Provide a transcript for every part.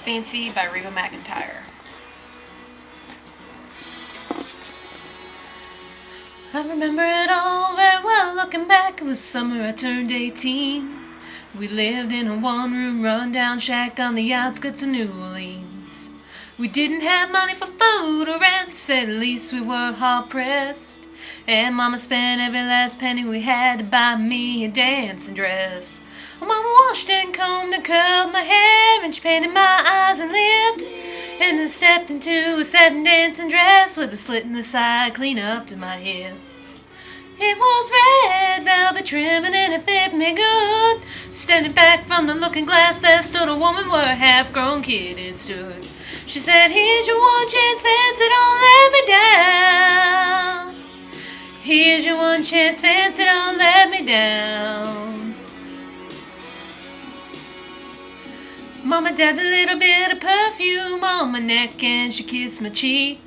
Fancy by Reba McIntire. I remember it all very well. Looking back, it was summer, I turned 18. We lived in a one-room run-down shack on the outskirts of New Orleans. We didn't have money for food or rent, said at least we were hard-pressed. And Mama spent every last penny we had to buy me a dancing dress. Mama washed and combed and curled my hair, and she painted my eyes and lips, and then stepped into a satin dancing dress with a slit in the side clean up to my hip. It was red velvet trim and it fit me good. Standing back from the looking glass there stood a woman where a half-grown kid had stood. She said, "Here's your one chance, fancy, don't let me down. Here's your one chance, fancy, don't let me down." Mama dabbed a little bit of perfume on my neck and she kissed my cheek.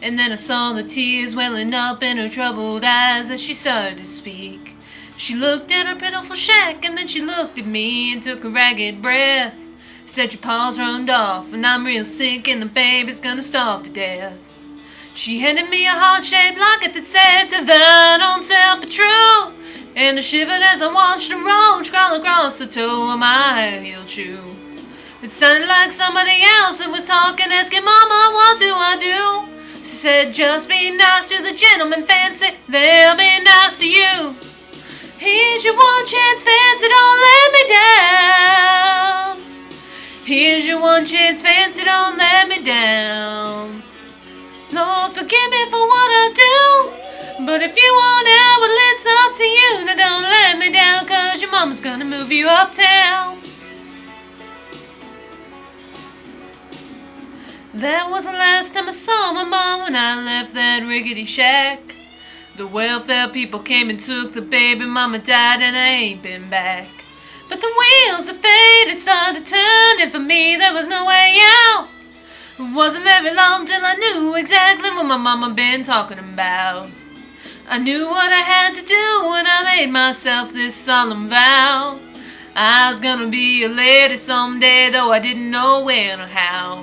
And then I saw the tears welling up in her troubled eyes as she started to speak. She looked at her pitiful shack and then she looked at me and took a ragged breath. Said, "Your paws runned off and I'm real sick and the baby's gonna starve to death." She handed me a heart-shaped locket that said, "To thine own self be true." And I shivered as I watched a road scrawl across the toe of my high-heeled shoe. It sounded like somebody else that was talking, asking, "Mama, what do I do?" She said, "Just be nice to the gentleman, fancy, they'll be nice to you. Here's your one chance, fancy, don't let me down. Here's your one chance, fancy, don't let me down. Lord, forgive me for what I do, but if you want out, well, it's up to you. Now don't let me down, 'cause your mama's gonna move you uptown." That was the last time I saw my mom when I left that rickety shack. The welfare people came and took the baby, mama died and I ain't been back. But the wheels of fate had started to turn, and for me there was no way out. It wasn't very long till I knew exactly what my mama been talking about. I knew what I had to do when I made myself this solemn vow. I was gonna be a lady someday, though I didn't know when or how.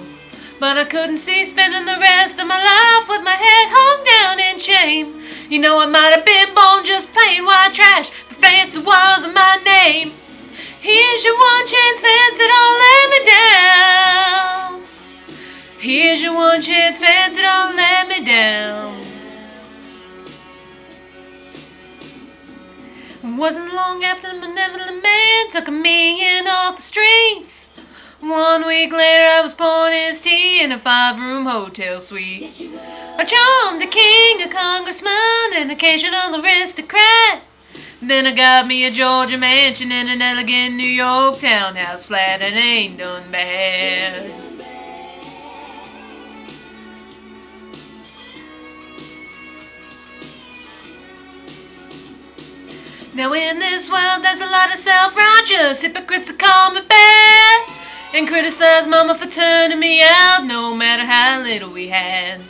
But I couldn't see spending the rest of my life with my head hung down in shame. You know, I might have been born just plain white trash, but fancy wasn't my name. Here's your one chance, fancy, don't let me down. Here's your one chance, fancy, don't let me down. It wasn't long after the benevolent man took me in off the streets. 1 week later I was pouring his tea in a 5-room hotel suite. I charmed a king, a congressman, an occasional aristocrat. Then I got me a Georgia mansion and an elegant New York townhouse flat, and ain't done bad. Now in this world there's a lot of self-righteous hypocrites that call me bad and criticize mama for turning me out, no matter how little we had.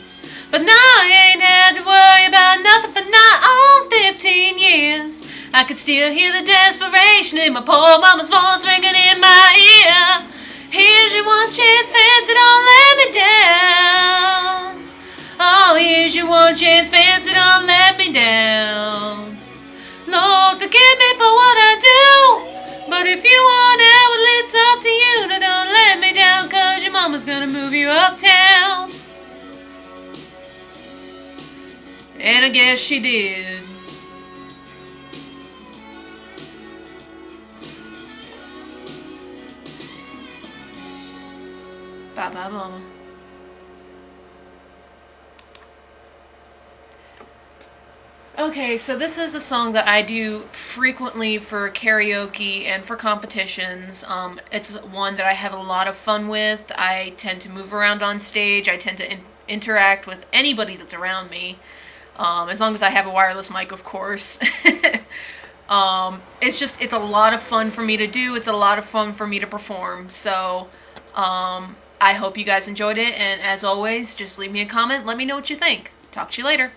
But now I ain't had to worry about nothing for nigh on 15 years. I could still hear the desperation in my poor mama's voice ringing in my ear. Here's your one chance, fancy, don't let me down. Oh, here's your one chance, fancy, don't let me down. Lord, forgive me for what I do, but if you want out, well, it's up to you. Now don't let me down, 'cause your mama's gonna move you uptown. And I guess she did. Bye-bye, mama. Okay, so this is a song that I do frequently for karaoke and for competitions. It's one that I have a lot of fun with. I tend to move around on stage. I tend to interact with anybody that's around me, as long as I have a wireless mic, of course. It's a lot of fun for me to do. It's a lot of fun for me to perform. So I hope you guys enjoyed it, and as always, just leave me a comment. Let me know what you think. Talk to you later.